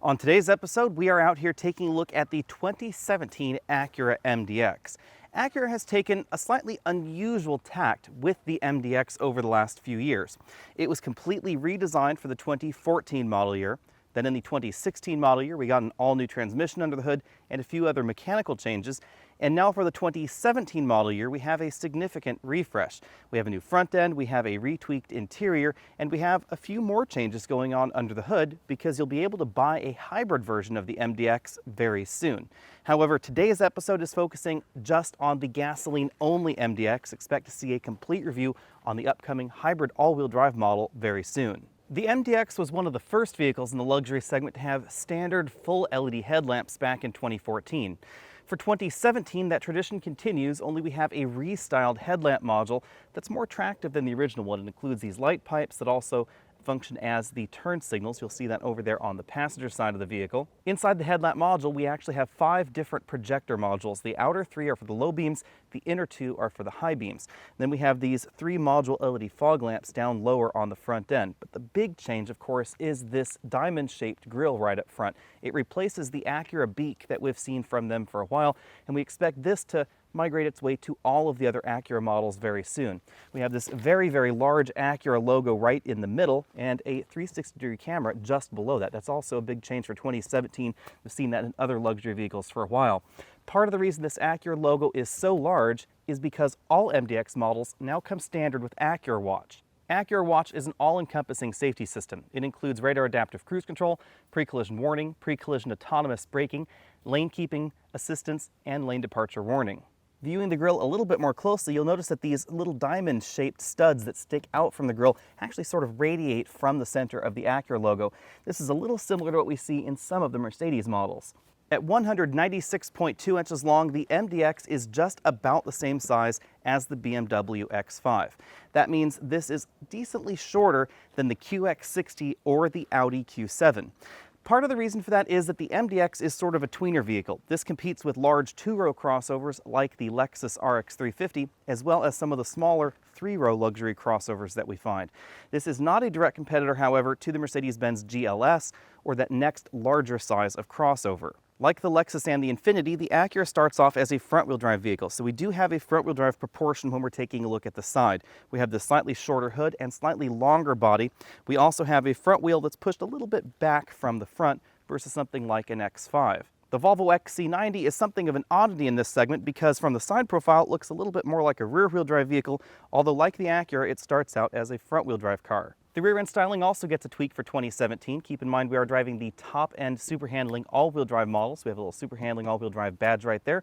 On today's episode, we are out here taking a look at the 2017 Acura MDX. Acura has taken a slightly unusual tact with the MDX over the last few years. It was completely redesigned for the 2014 model year. Then in the 2016 model year, we got an all-new transmission under the hood and a few other mechanical changes. And now for the 2017 model year, we have a significant refresh. We have a new front end, we have a retweaked interior, and we have a few more changes going on under the hood because you'll be able to buy a hybrid version of the MDX very soon. However, today's episode is focusing just on the gasoline-only MDX. Expect to see a complete review on the upcoming hybrid all-wheel drive model very soon. The MDX was one of the first vehicles in the luxury segment to have standard full LED headlamps back in 2014. For 2017, that tradition continues, only we have a restyled headlamp module that's more attractive than the original one. It includes these light pipes that also function as the turn signals. You'll see that over there on the passenger side of the vehicle. Inside the headlamp module, we actually have 5 different projector modules. The outer 3 are for the low beams, the inner 2 are for the high beams. Then we have these 3 module LED fog lamps down lower on the front end. But the big change, of course, is this diamond-shaped grille right up front. It replaces the Acura beak that we've seen from them for a while, and we expect this to migrate its way to all of the other Acura models very soon. We have this very, very large Acura logo right in the middle and a 360-degree camera just below that. That's also a big change for 2017. We've seen that in other luxury vehicles for a while. Part of the reason this Acura logo is so large is because all MDX models now come standard with Acura Watch. Acura Watch is an all-encompassing safety system. It includes radar adaptive cruise control, pre-collision warning, pre-collision autonomous braking, lane keeping assistance, and lane departure warning. Viewing the grille a little bit more closely, you'll notice that these little diamond-shaped studs that stick out from the grille actually sort of radiate from the center of the Acura logo. This is a little similar to what we see in some of the Mercedes models. At 196.2 inches long, the MDX is just about the same size as the BMW X5. That means this is decently shorter than the QX60 or the Audi Q7. Part of the reason for that is that the MDX is sort of a tweener vehicle. This competes with large 2-row crossovers like the Lexus RX 350, as well as some of the smaller 3-row luxury crossovers that we find. This is not a direct competitor, however, to the Mercedes-Benz GLS or that next larger size of crossover. Like the Lexus and the Infiniti, the Acura starts off as a front-wheel drive vehicle, so we do have a front-wheel drive proportion when we're taking a look at the side. We have the slightly shorter hood and slightly longer body. We also have a front wheel that's pushed a little bit back from the front versus something like an X5. The Volvo XC90 is something of an oddity in this segment because from the side profile it looks a little bit more like a rear-wheel drive vehicle, although like the Acura, it starts out as a front-wheel drive car. The rear end styling also gets a tweak for 2017. Keep in mind we are driving the top-end super handling all-wheel drive model, so we have a little super handling all-wheel drive badge right there.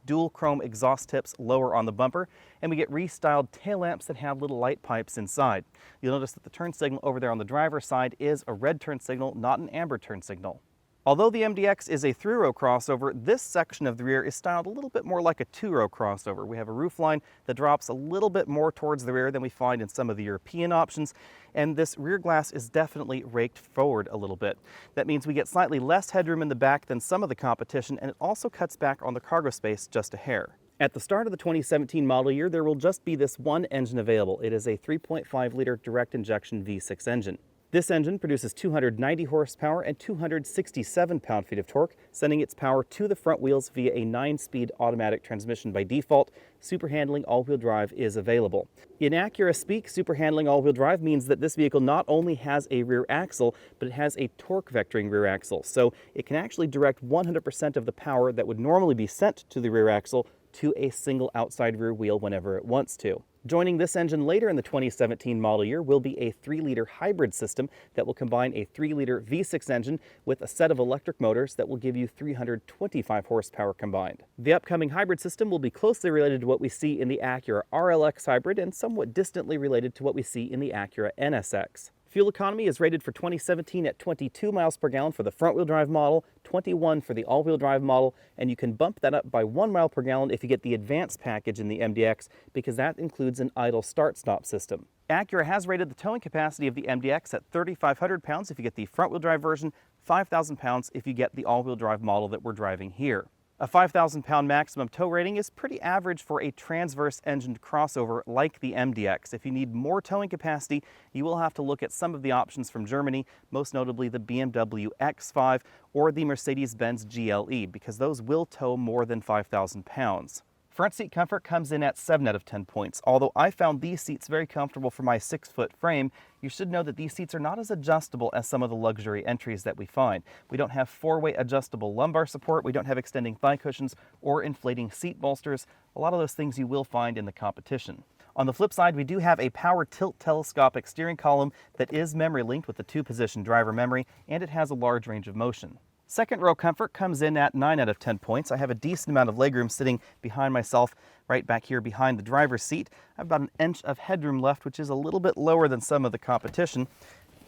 Dual chrome exhaust tips lower on the bumper, and we get restyled tail lamps that have little light pipes inside. You'll notice that the turn signal over there on the driver's side is a red turn signal, not an amber turn signal. Although the MDX is a 3-row crossover, this section of the rear is styled a little bit more like a 2-row crossover. We have a roofline that drops a little bit more towards the rear than we find in some of the European options, and this rear glass is definitely raked forward a little bit. That means we get slightly less headroom in the back than some of the competition, and it also cuts back on the cargo space just a hair. At the start of the 2017 model year, there will just be this one engine available. It is a 3.5-liter direct injection V6 engine. This engine produces 290 horsepower and 267 pound-feet of torque, sending its power to the front wheels via a 9-speed automatic transmission by default. Super handling all-wheel drive is available. In Acura speak, super handling all-wheel drive means that this vehicle not only has a rear axle, but it has a torque vectoring rear axle. So it can actually direct 100% of the power that would normally be sent to the rear axle to a single outside rear wheel whenever it wants to. Joining this engine later in the 2017 model year will be a 3-liter hybrid system that will combine a 3-liter V6 engine with a set of electric motors that will give you 325 horsepower combined. The upcoming hybrid system will be closely related to what we see in the Acura RLX hybrid and somewhat distantly related to what we see in the Acura NSX. Fuel economy is rated for 2017 at 22 miles per gallon for the front-wheel drive model, 21 for the all-wheel drive model, and you can bump that up by 1 mile per gallon if you get the advanced package in the MDX because that includes an idle start-stop system. Acura has rated the towing capacity of the MDX at 3,500 pounds if you get the front-wheel drive version, 5,000 pounds if you get the all-wheel drive model that we're driving here. A 5,000 pound maximum tow rating is pretty average for a transverse engined crossover like the MDX. If you need more towing capacity, you will have to look at some of the options from Germany, most notably the BMW X5 or the Mercedes-Benz GLE, because those will tow more than 5,000 pounds. Front seat comfort comes in at 7 out of 10 points. Although I found these seats very comfortable for my 6-foot frame, you should know that these seats are not as adjustable as some of the luxury entries that we find. We don't have 4-way adjustable lumbar support, we don't have extending thigh cushions or inflating seat bolsters, a lot of those things you will find in the competition. On the flip side, we do have a power tilt telescopic steering column that is memory linked with the 2-position driver memory, and it has a large range of motion. Second row comfort comes in at 9 out of 10 points. I have a decent amount of legroom sitting behind myself, right back here behind the driver's seat. I have about 1 inch of headroom left, which is a little bit lower than some of the competition.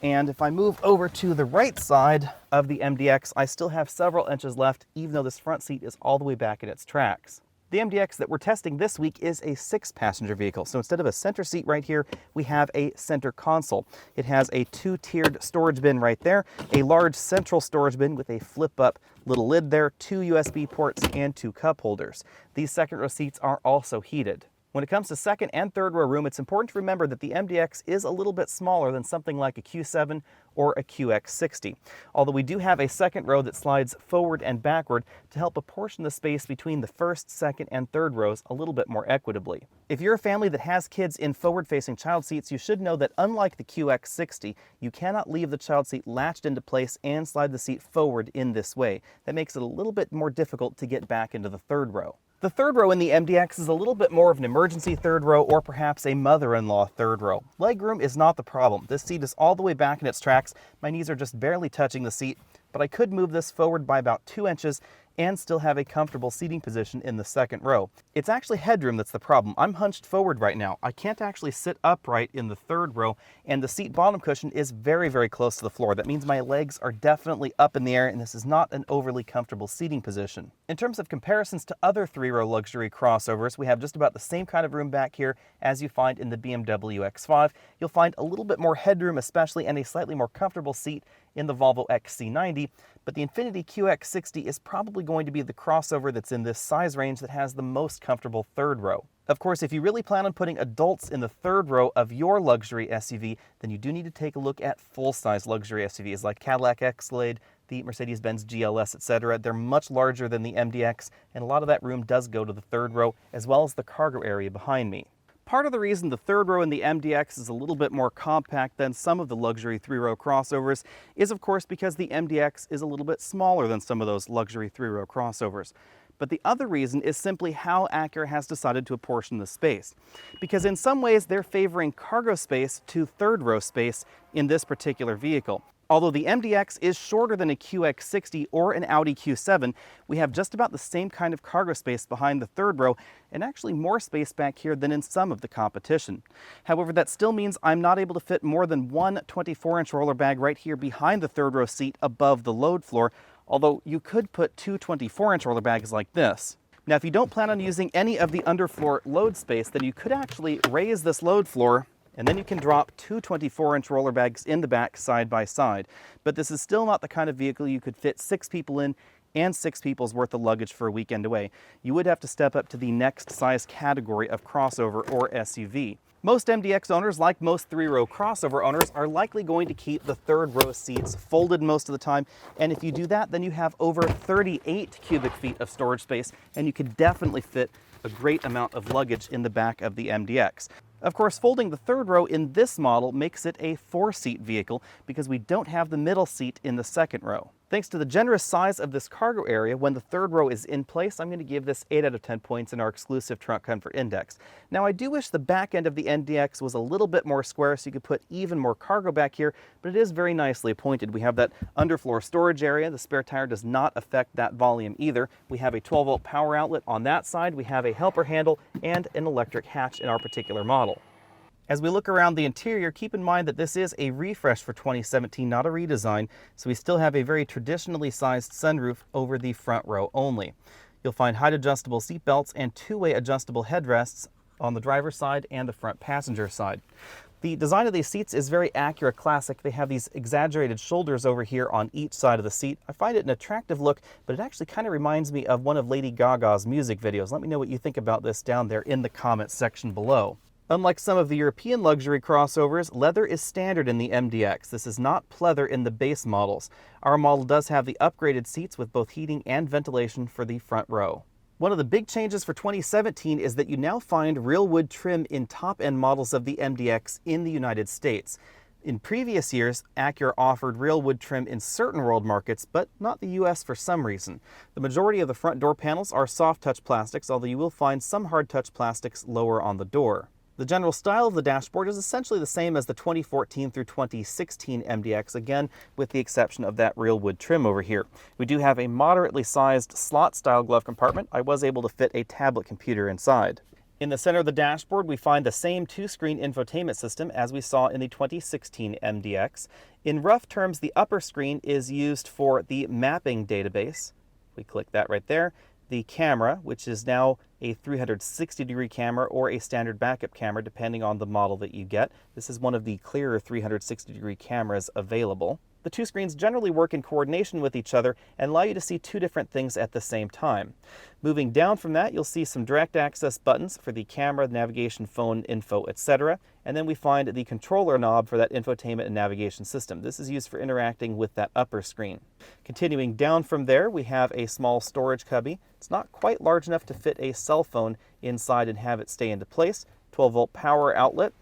And if I move over to the right side of the MDX, I still have several inches left, even though this front seat is all the way back in its tracks. The MDX that we're testing this week is a 6-passenger vehicle. So instead of a center seat right here, we have a center console. It has a 2-tiered storage bin right there, a large central storage bin with a flip-up little lid there, 2 USB ports, and 2 cup holders. These second row seats are also heated. When it comes to second and third row room, it's important to remember that the MDX is a little bit smaller than something like a Q7 or a QX60. Although we do have a second row that slides forward and backward to help apportion the space between the first, second, and third rows a little bit more equitably. If you're a family that has kids in forward-facing child seats, you should know that unlike the QX60, you cannot leave the child seat latched into place and slide the seat forward in this way. That makes it a little bit more difficult to get back into the third row. The third row in the MDX is a little bit more of an emergency third row or perhaps a mother-in-law third row. Legroom is not the problem. This seat is all the way back in its tracks. My knees are just barely touching the seat, but I could move this forward by about 2 inches and still have a comfortable seating position in the second row. It's actually headroom that's the problem. I'm hunched forward right now. I can't actually sit upright in the third row, and the seat bottom cushion is very, very close to the floor. That means my legs are definitely up in the air, and this is not an overly comfortable seating position. In terms of comparisons to other 3-row luxury crossovers, we have just about the same kind of room back here as you find in the BMW X5. You'll find a little bit more headroom especially, and a slightly more comfortable seat in the Volvo XC90, but the Infiniti QX60 is probably going to be the crossover that's in this size range that has the most comfortable third row. Of course, if you really plan on putting adults in the third row of your luxury SUV, then you do need to take a look at full-size luxury SUVs like Cadillac Escalade, the Mercedes-Benz GLS, etc. They're much larger than the MDX, and a lot of that room does go to the third row, as well as the cargo area behind me. Part of the reason the third row in the MDX is a little bit more compact than some of the luxury 3-row crossovers is, of course, because the MDX is a little bit smaller than some of those luxury 3-row crossovers. But the other reason is simply how Acura has decided to apportion the space. Because in some ways, they're favoring cargo space to third row space in this particular vehicle. Although the MDX is shorter than a QX60 or an Audi Q7, we have just about the same kind of cargo space behind the third row, and actually more space back here than in some of the competition. However, that still means I'm not able to fit more than one 24-inch roller bag right here behind the third row seat above the load floor, although you could put 2 24-inch roller bags like this. Now, if you don't plan on using any of the underfloor load space, then you could actually raise this load floor, and then you can drop 2 24-inch roller bags in the back side by side. But this is still not the kind of vehicle you could fit 6 people in and 6 people's worth of luggage for a weekend away. You would have to step up to the next size category of crossover or SUV. Most MDX owners, like most 3-row crossover owners, are likely going to keep the third row seats folded most of the time. And if you do that, then you have over 38 cubic feet of storage space, and you could definitely fit a great amount of luggage in the back of the MDX. Of course, folding the third row in this model makes it a 4-seat vehicle because we don't have the middle seat in the second row. Thanks to the generous size of this cargo area, when the third row is in place, I'm going to give this 8 out of 10 points in our exclusive Trunk Comfort Index. Now, I do wish the back end of the MDX was a little bit more square so you could put even more cargo back here, but it is very nicely appointed. We have that underfloor storage area. The spare tire does not affect that volume either. We have a 12-volt power outlet on that side. We have a helper handle and an electric hatch in our particular model. As we look around the interior, keep in mind that this is a refresh for 2017, not a redesign, so we still have a very traditionally sized sunroof over the front row only. You'll find height adjustable seat belts and 2-way adjustable headrests on the driver's side and the front passenger side. The design of these seats is very Acura classic. They have these exaggerated shoulders over here on each side of the seat. I find it an attractive look, but it actually kind of reminds me of one of Lady Gaga's music videos. Let me know what you think about this down there in the comments section below. Unlike some of the European luxury crossovers, leather is standard in the MDX. This is not pleather in the base models. Our model does have the upgraded seats with both heating and ventilation for the front row. One of the big changes for 2017 is that you now find real wood trim in top-end models of the MDX in the United States. In previous years, Acura offered real wood trim in certain world markets, but not the US for some reason. The majority of the front door panels are soft-touch plastics, although you will find some hard-touch plastics lower on the door. The general style of the dashboard is essentially the same as the 2014 through 2016 MDX, again with the exception of that real wood trim over here. We do have a moderately sized slot-style glove compartment. I was able to fit a tablet computer inside. In the center of the dashboard, we find the same two-screen infotainment system as we saw in the 2016 MDX. In rough terms, the upper screen is used for the mapping database. We click that right there. The camera, which is now a 360-degree camera or a standard backup camera, depending on the model that you get. This is one of the clearer 360-degree cameras available. The two screens generally work in coordination with each other and allow you to see two different things at the same time. Moving down from that, you'll see some direct access buttons for the camera, navigation, phone, info, etc. And then we find the controller knob for that infotainment and navigation system. This is used for interacting with that upper screen. Continuing down from there, we have a small storage cubby. It's not quite large enough to fit a cell phone inside and have it stay into place. 12-volt power outlet,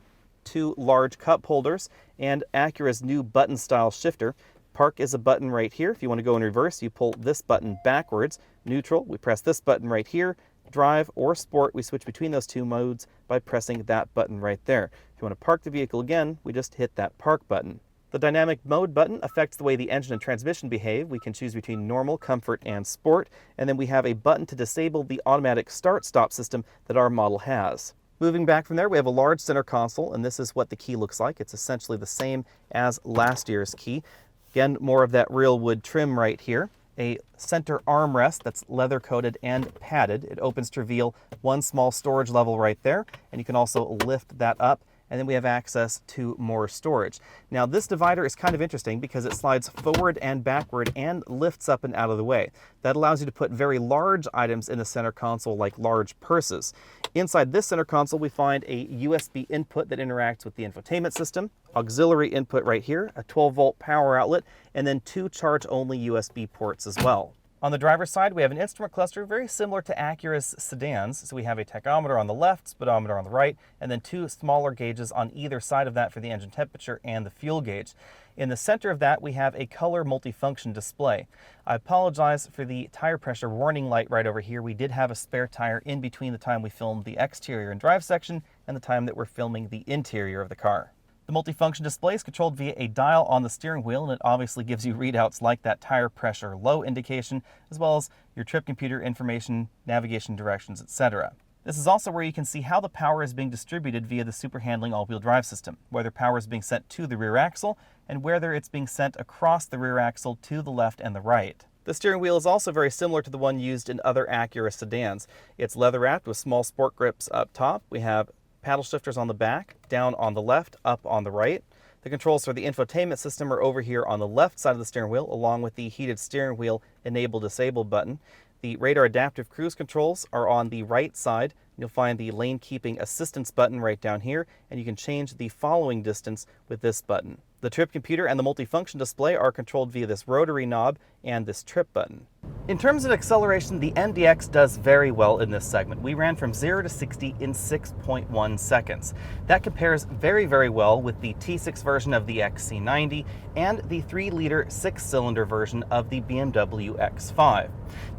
two large cup holders, and Acura's new button-style shifter. Park is a button right here. If you want to go in reverse, you pull this button backwards. Neutral, we press this button right here. Drive or Sport, we switch between those two modes by pressing that button right there. If you want to park the vehicle again, we just hit that Park button. The dynamic mode button affects the way the engine and transmission behave. We can choose between normal, comfort, and sport, and then we have a button to disable the automatic start-stop system that our model has. Moving back from there, we have a large center console, and this is what the key looks like. It's essentially the same as last year's key. Again, more of that real wood trim right here. A center armrest that's leather coated and padded. It opens to reveal one small storage level right there, and you can also lift that up, and then we have access to more storage. Now this divider is kind of interesting because it slides forward and backward and lifts up and out of the way. That allows you to put very large items in the center console like large purses. Inside this center console we find a USB input that interacts with the infotainment system, auxiliary input right here, a 12-volt power outlet, and then two charge-only USB ports as well. On the driver's side, we have an instrument cluster very similar to Acura's sedans. So we have a tachometer on the left, speedometer on the right, and then two smaller gauges on either side of that for the engine temperature and the fuel gauge. In the center of that, we have a color multifunction display. I apologize for the tire pressure warning light right over here. We did have a spare tire in between the time we filmed the exterior and drive section and the time that we're filming the interior of the car. The multifunction display is controlled via a dial on the steering wheel, and it obviously gives you readouts like that tire pressure low indication, as well as your trip computer information, navigation directions, etc. This is also where you can see how the power is being distributed via the super handling all-wheel drive system, whether power is being sent to the rear axle and whether it's being sent across the rear axle to the left and the right. The steering wheel is also very similar to the one used in other Acura sedans. It's leather wrapped with small sport grips up top. We have paddle shifters on the back, down on the left, up on the right. The controls for the infotainment system are over here on the left side of the steering wheel, along with the heated steering wheel enable-disable button. The radar adaptive cruise controls are on the right side. You'll find the lane keeping assistance button right down here, and you can change the following distance with this button. The trip computer and the multifunction display are controlled via this rotary knob and this trip button. In terms of acceleration, the MDX does very well in this segment. We ran from 0 to 60 in 6.1 seconds. That compares very, very well with the T6 version of the XC90 and the 3-liter 6-cylinder version of the BMW X5.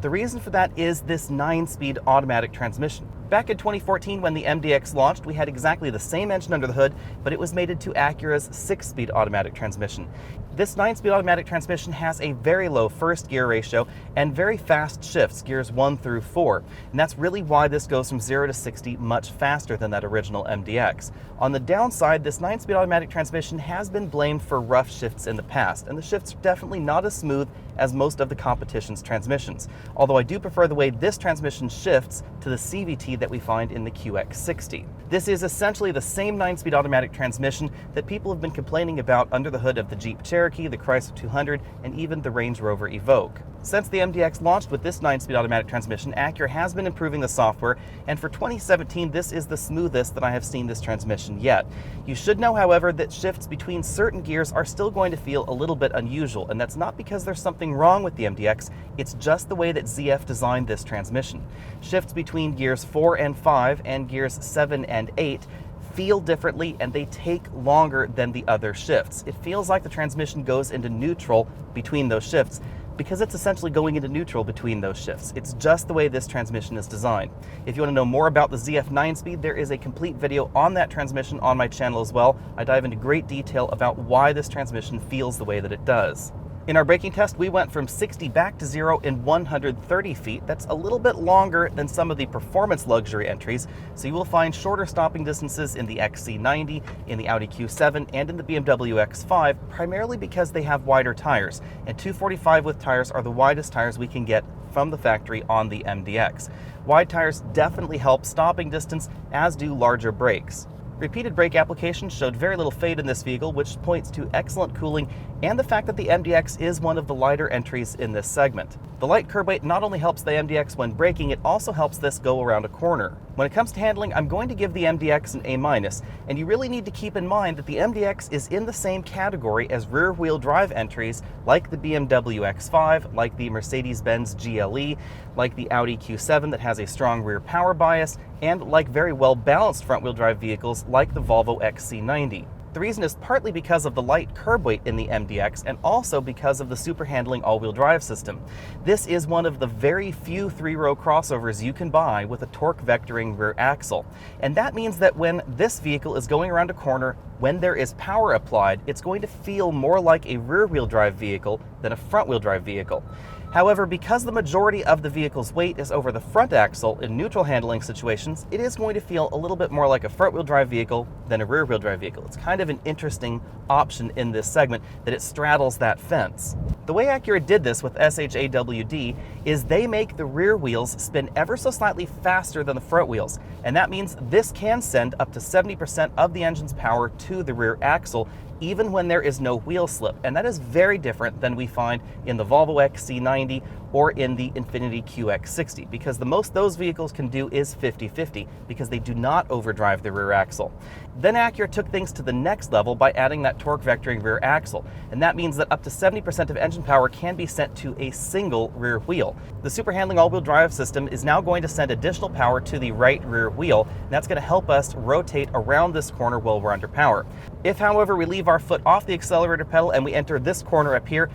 The reason for that is this 9-speed automatic transmission. Back in 2014, when the MDX launched, we had exactly the same engine under the hood, but it was mated to Acura's 6-speed automatic transmission. This 9-speed automatic transmission has a very low first gear ratio and very fast shifts, gears 1 through 4. And that's really why this goes from 0 to 60 much faster than that original MDX. On the downside, this 9-speed automatic transmission has been blamed for rough shifts in the past, and the shifts are definitely not as smooth as most of the competition's transmissions, although I do prefer the way this transmission shifts to the CVT that we find in the QX60. This is essentially the same 9-speed automatic transmission that people have been complaining about under the hood of the Jeep Cherokee, the Chrysler 200, and even the Range Rover Evoque. Since the MDX launched with this 9-speed automatic transmission, Acura has been improving the software, and for 2017, this is the smoothest that I have seen this transmission yet. You should know, however, that shifts between certain gears are still going to feel a little bit unusual, and that's not because there's something wrong with the MDX, it's just the way that ZF designed this transmission. Shifts between gears 4 and 5 and gears 7 and 8 feel differently, and they take longer than the other shifts. It feels like the transmission goes into neutral between those shifts, because it's essentially going into neutral between those shifts. It's just the way this transmission is designed. If you want to know more about the ZF 9-speed, there is a complete video on that transmission on my channel as well. I dive into great detail about why this transmission feels the way that it does. In our braking test, we went from 60 back to 0 in 130 feet. That's a little bit longer than some of the performance luxury entries, so you will find shorter stopping distances in the XC90, in the Audi Q7, and in the BMW X5, primarily because they have wider tires, and 245 width tires are the widest tires we can get from the factory on the MDX. Wide tires definitely help stopping distance, as do larger brakes. Repeated brake application showed very little fade in this vehicle, which points to excellent cooling and the fact that the MDX is one of the lighter entries in this segment. The light curb weight not only helps the MDX when braking, it also helps this go around a corner. When it comes to handling, I'm going to give the MDX an A-, and you really need to keep in mind that the MDX is in the same category as rear-wheel drive entries like the BMW X5, like the Mercedes-Benz GLE, like the Audi Q7 that has a strong rear power bias, and like very well-balanced front-wheel drive vehicles like the Volvo XC90. The reason is partly because of the light curb weight in the MDX and also because of the super handling all-wheel drive system. This is one of the very few 3-row crossovers you can buy with a torque vectoring rear axle. And that means that when this vehicle is going around a corner, when there is power applied, it's going to feel more like a rear-wheel drive vehicle than a front-wheel drive vehicle. However, because the majority of the vehicle's weight is over the front axle in neutral handling situations, it is going to feel a little bit more like a front-wheel drive vehicle than a rear-wheel drive vehicle. It's kind of an interesting option in this segment that it straddles that fence. The way Acura did this with SH-AWD is they make the rear wheels spin ever so slightly faster than the front wheels, and that means this can send up to 70% of the engine's power to the rear axle, even when there is no wheel slip. And that is very different than we find in the Volvo XC90 or in the Infiniti QX60, because the most those vehicles can do is 50-50, because they do not overdrive the rear axle. Then Acura took things to the next level by adding that torque vectoring rear axle, and that means that up to 70% of engine power can be sent to a single rear wheel. The super handling all-wheel drive system is now going to send additional power to the right rear wheel, and that's going to help us rotate around this corner while we're under power. If, however, we leave our foot off the accelerator pedal and we enter this corner up here,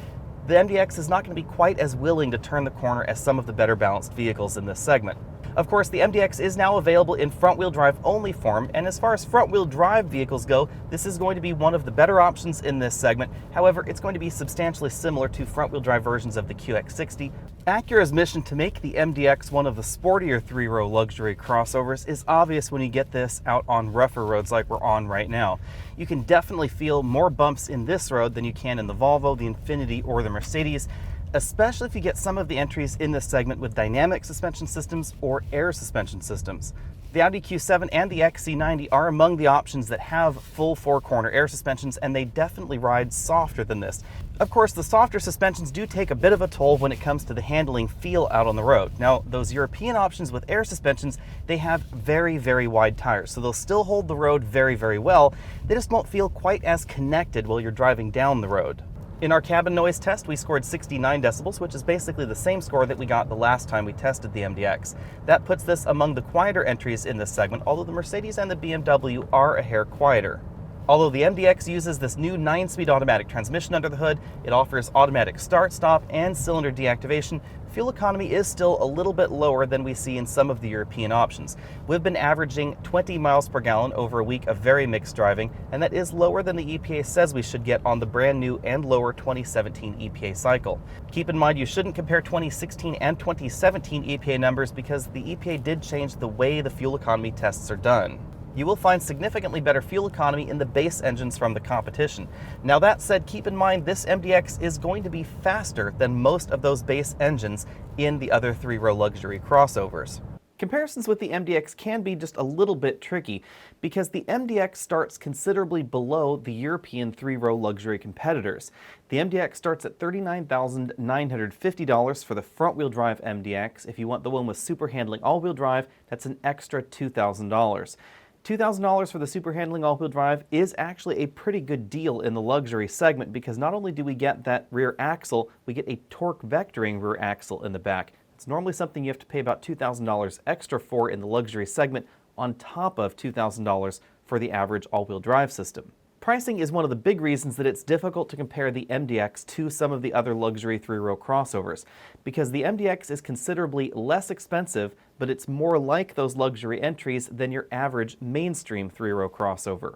the MDX is not going to be quite as willing to turn the corner as some of the better balanced vehicles in this segment. Of course, the MDX is now available in front-wheel drive only form, and as far as front-wheel drive vehicles go, this is going to be one of the better options in this segment. However, it's going to be substantially similar to front-wheel drive versions of the QX60. Acura's mission to make the MDX one of the sportier 3-row luxury crossovers is obvious when you get this out on rougher roads like we're on right now. You can definitely feel more bumps in this road than you can in the Volvo, the Infiniti, or the Mercedes, especially if you get some of the entries in this segment with dynamic suspension systems or air suspension systems. The Audi Q7 and the XC90 are among the options that have full 4-corner air suspensions, and they definitely ride softer than this. Of course, the softer suspensions do take a bit of a toll when it comes to the handling feel out on the road. Now, those European options with air suspensions, they have very, very wide tires, so they'll still hold the road very, very well. They just won't feel quite as connected while you're driving down the road. In our cabin noise test, we scored 69 decibels, which is basically the same score that we got the last time we tested the MDX. That puts this among the quieter entries in this segment, although the Mercedes and the BMW are a hair quieter. Although the MDX uses this new 9-speed automatic transmission under the hood, it offers automatic start-stop and cylinder deactivation. Fuel economy is still a little bit lower than we see in some of the European options. We've been averaging 20 miles per gallon over a week of very mixed driving, and that is lower than the EPA says we should get on the brand new and lower 2017 EPA cycle. Keep in mind you shouldn't compare 2016 and 2017 EPA numbers because the EPA did change the way the fuel economy tests are done. You will find significantly better fuel economy in the base engines from the competition. Now that said, keep in mind this MDX is going to be faster than most of those base engines in the other three-row luxury crossovers. Comparisons with the MDX can be just a little bit tricky because the MDX starts considerably below the European three-row luxury competitors. The MDX starts at $39,950 for the front-wheel drive MDX. If you want the one with super handling all-wheel drive, that's an extra $2,000. $2,000 for the super handling all-wheel drive is actually a pretty good deal in the luxury segment because not only do we get that rear axle, we get a torque vectoring rear axle in the back. It's normally something you have to pay about $2,000 extra for in the luxury segment on top of $2,000 for the average all-wheel drive system. Pricing is one of the big reasons that it's difficult to compare the MDX to some of the other luxury three-row crossovers, because the MDX is considerably less expensive, but it's more like those luxury entries than your average mainstream three-row crossover.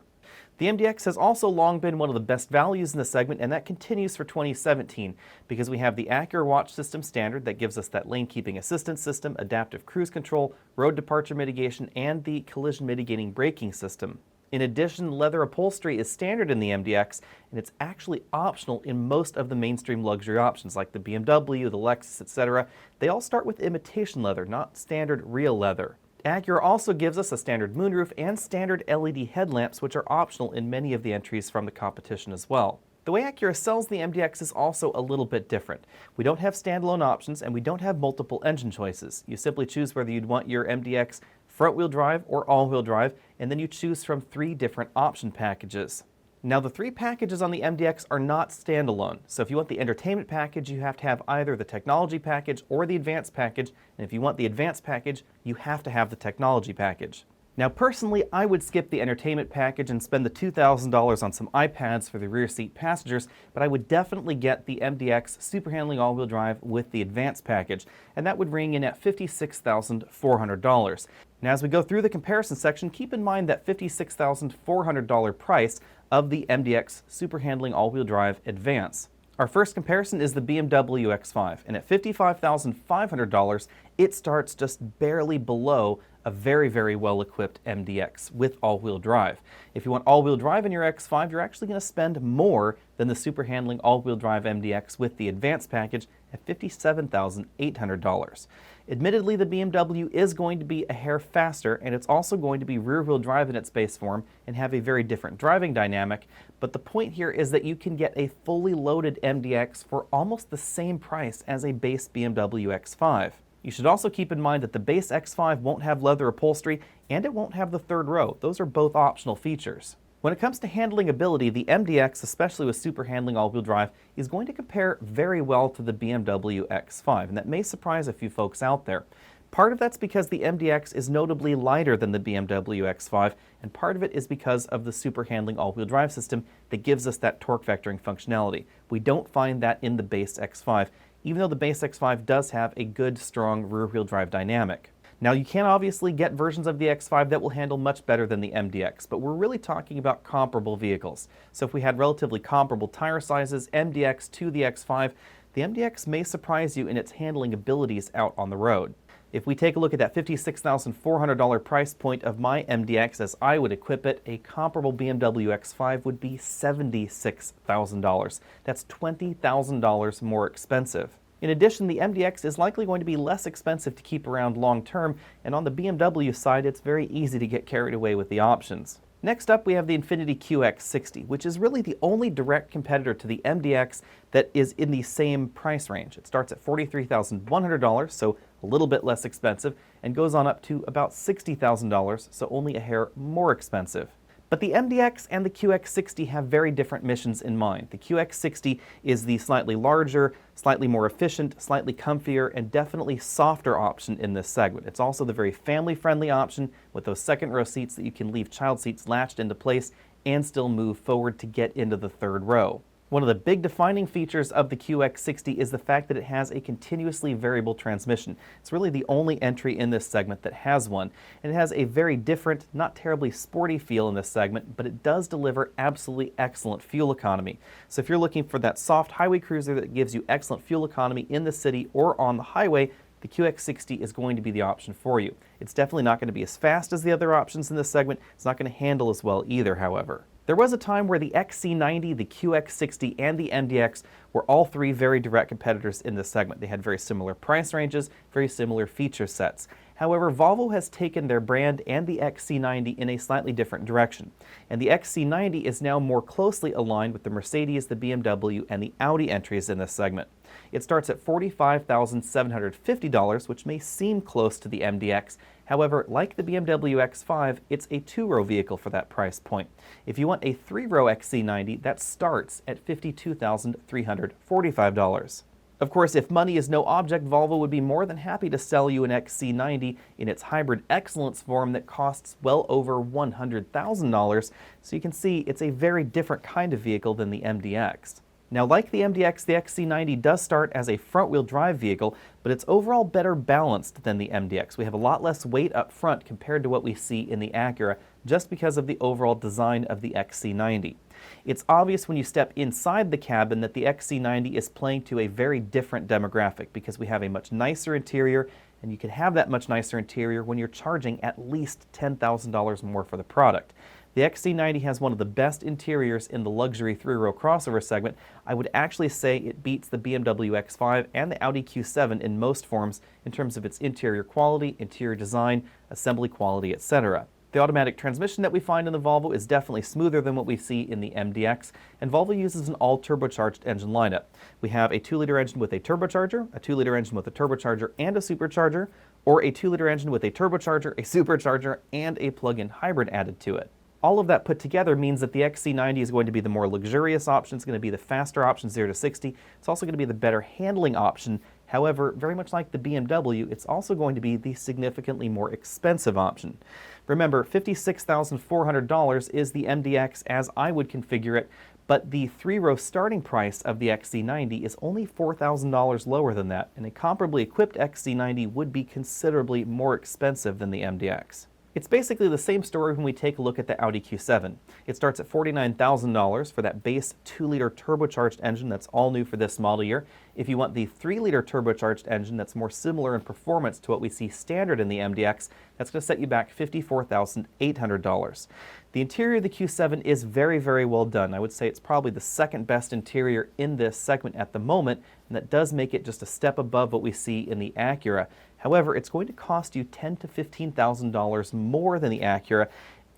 The MDX has also long been one of the best values in the segment, and that continues for 2017 because we have the Acura Watch System Standard that gives us that lane keeping assistance system, adaptive cruise control, road departure mitigation, and the collision mitigating braking system. In addition, leather upholstery is standard in the MDX, and it's actually optional in most of the mainstream luxury options like the BMW, the Lexus, etc. They all start with imitation leather, not standard real leather. Acura also gives us a standard moonroof and standard LED headlamps, which are optional in many of the entries from the competition as well. The way Acura sells the MDX is also a little bit different. We don't have standalone options and we don't have multiple engine choices. You simply choose whether you'd want your MDX front-wheel drive or all-wheel drive, and then you choose from 3 different option packages. Now the 3 packages on the MDX are not standalone, so if you want the entertainment package, you have to have either the technology package or the advanced package, and if you want the advanced package, you have to have the technology package. Now personally, I would skip the entertainment package and spend the $2,000 on some iPads for the rear seat passengers, but I would definitely get the MDX super handling all-wheel drive with the advanced package, and that would ring in at $56,400. Now as we go through the comparison section, keep in mind that $56,400 price of the MDX super handling all-wheel drive Advance. Our first comparison is the BMW X5, and at $55,500, it starts just barely below a very, very well-equipped MDX with all-wheel drive. If you want all-wheel drive in your X5, you're actually going to spend more than the super handling all-wheel drive MDX with the Advanced package at $57,800. Admittedly, the BMW is going to be a hair faster, and it's also going to be rear-wheel drive in its base form and have a very different driving dynamic, but the point here is that you can get a fully loaded MDX for almost the same price as a base BMW X5. You should also keep in mind that the base X5 won't have leather upholstery and it won't have the third row. Those are both optional features. When it comes to handling ability, the MDX, especially with super handling all-wheel drive, is going to compare very well to the BMW X5, and that may surprise a few folks out there. Part of that's because the MDX is notably lighter than the BMW X5, and part of it is because of the super handling all-wheel drive system that gives us that torque vectoring functionality. We don't find that in the base X5, even though the base X5 does have a good, strong rear-wheel drive dynamic. Now you can obviously get versions of the X5 that will handle much better than the MDX, but we're really talking about comparable vehicles. So if we had relatively comparable tire sizes, MDX to the X5, the MDX may surprise you in its handling abilities out on the road. If we take a look at that $56,400 price point of my MDX as I would equip it, a comparable BMW X5 would be $76,000. That's $20,000 more expensive. In addition, the MDX is likely going to be less expensive to keep around long term, and on the BMW side, it's very easy to get carried away with the options. Next up, we have the Infiniti QX60, which is really the only direct competitor to the MDX that is in the same price range. It starts at $43,100, so a little bit less expensive, and goes on up to about $60,000, so only a hair more expensive. But the MDX and the QX60 have very different missions in mind. The QX60 is the slightly larger, slightly more efficient, slightly comfier, and definitely softer option in this segment. It's also the very family-friendly option with those second row seats that you can leave child seats latched into place and still move forward to get into the third row. One of the big defining features of the QX60 is the fact that it has a continuously variable transmission. It's really the only entry in this segment that has one, and it has a very different, not terribly sporty feel in this segment, but it does deliver absolutely excellent fuel economy. So if you're looking for that soft highway cruiser that gives you excellent fuel economy in the city or on the highway, the QX60 is going to be the option for you. It's definitely not going to be as fast as the other options in this segment. It's not going to handle as well either, however. There was a time where the XC90, the QX60, and the MDX were all three very direct competitors in this segment. They had very similar price ranges, very similar feature sets. However, Volvo has taken their brand and the XC90 in a slightly different direction. And the XC90 is now more closely aligned with the Mercedes, the BMW, and the Audi entries in this segment. It starts at $45,750, which may seem close to the MDX. However, like the BMW X5, it's a two-row vehicle for that price point. If you want a three-row XC90, that starts at $52,345. Of course, if money is no object, Volvo would be more than happy to sell you an XC90 in its hybrid excellence form that costs well over $100,000, so you can see it's a very different kind of vehicle than the MDX. Now, like the MDX, the XC90 does start as a front-wheel drive vehicle, but it's overall better balanced than the MDX. We have a lot less weight up front compared to what we see in the Acura, just because of the overall design of the XC90. It's obvious when you step inside the cabin that the XC90 is playing to a very different demographic because we have a much nicer interior, and you can have that much nicer interior when you're charging at least $10,000 more for the product. The XC90 has one of the best interiors in the luxury three-row crossover segment. I would actually say it beats the BMW X5 and the Audi Q7 in most forms in terms of its interior quality, interior design, assembly quality, etc. The automatic transmission that we find in the Volvo is definitely smoother than what we see in the MDX, and Volvo uses an all-turbocharged engine lineup. We have a 2-liter engine with a turbocharger, a 2-liter engine with a turbocharger and a supercharger, or a 2-liter engine with a turbocharger, a supercharger, and a plug-in hybrid added to it. All of that put together means that the XC90 is going to be the more luxurious option. It's going to be the faster option, 0 to 60. It's also going to be the better handling option. However, very much like the BMW, it's also going to be the significantly more expensive option. Remember, $56,400 is the MDX as I would configure it, but the three-row starting price of the XC90 is only $4,000 lower than that, and a comparably equipped XC90 would be considerably more expensive than the MDX. It's basically the same story when we take a look at the Audi Q7. It starts at $49,000 for that base 2-liter turbocharged engine that's all new for this model year. If you want the 3-liter turbocharged engine that's more similar in performance to what we see standard in the MDX, that's going to set you back $54,800. The interior of the Q7 is very, very well done. I would say it's probably the second best interior in this segment at the moment, and that does make it just a step above what we see in the Acura. However, it's going to cost you $10,000 to $15,000 more than the Acura,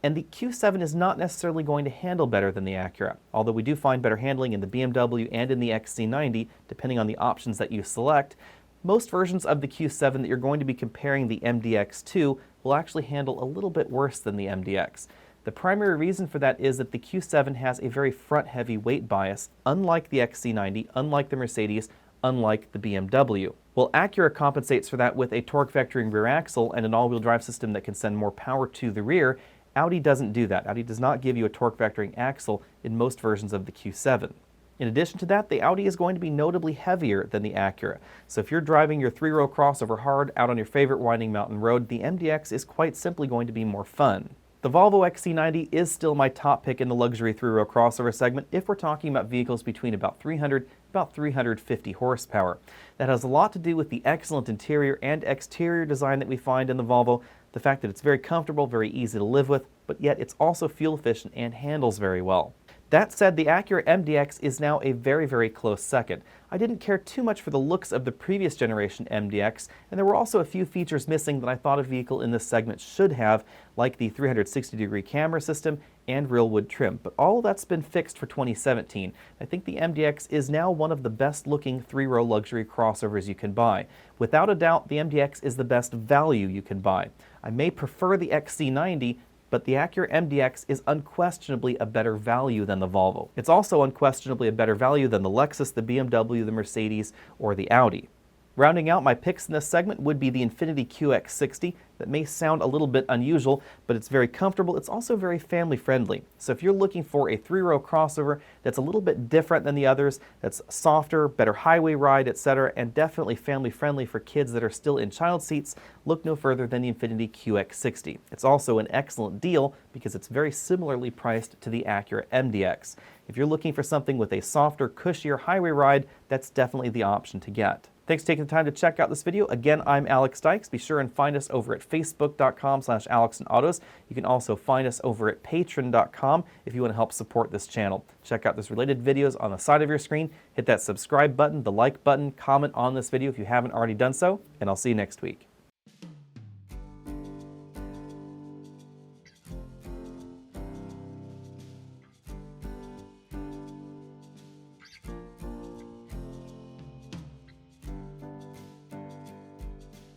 and the Q7 is not necessarily going to handle better than the Acura, although we do find better handling in the BMW and in the XC90, depending on the options that you select. Most versions of the Q7 that you're going to be comparing the MDX to will actually handle a little bit worse than the MDX. The primary reason for that is that the Q7 has a very front-heavy weight bias, unlike the XC90, unlike the Mercedes, unlike the BMW. Well, Acura compensates for that with a torque-vectoring rear axle and an all-wheel drive system that can send more power to the rear. Audi doesn't do that. Audi does not give you a torque-vectoring axle in most versions of the Q7. In addition to that, the Audi is going to be notably heavier than the Acura. So if you're driving your three-row crossover hard out on your favorite winding mountain road, the MDX is quite simply going to be more fun. The Volvo XC90 is still my top pick in the luxury three-row crossover segment if we're talking about vehicles between about 300 about 350 horsepower. That has a lot to do with the excellent interior and exterior design that we find in the Volvo, the fact that it's very comfortable, very easy to live with, but yet it's also fuel efficient and handles very well. That said, the Acura MDX is now a very, very close second. I didn't care too much for the looks of the previous generation MDX, and there were also a few features missing that I thought a vehicle in this segment should have, like the 360-degree camera system and real wood trim. But all of that's been fixed for 2017. I think the MDX is now one of the best-looking three-row luxury crossovers you can buy. Without a doubt, the MDX is the best value you can buy. I may prefer the XC90, but the Acura MDX is unquestionably a better value than the Volvo. It's also unquestionably a better value than the Lexus, the BMW, the Mercedes, or the Audi. Rounding out my picks in this segment would be the Infiniti QX60. That may sound a little bit unusual, but it's very comfortable. It's also very family-friendly. So if you're looking for a three-row crossover that's a little bit different than the others, that's softer, better highway ride, etc., and definitely family-friendly for kids that are still in child seats, look no further than the Infiniti QX60. It's also an excellent deal because it's very similarly priced to the Acura MDX. If you're looking for something with a softer, cushier highway ride, that's definitely the option to get. Thanks for taking the time to check out this video. Again, I'm Alex Dykes. Be sure and find us over at facebook.com/AlexandAutos. You can also find us over at patreon.com if you want to help support this channel. Check out those related videos on the side of your screen. Hit that subscribe button, the like button, comment on this video if you haven't already done so, and I'll see you next week.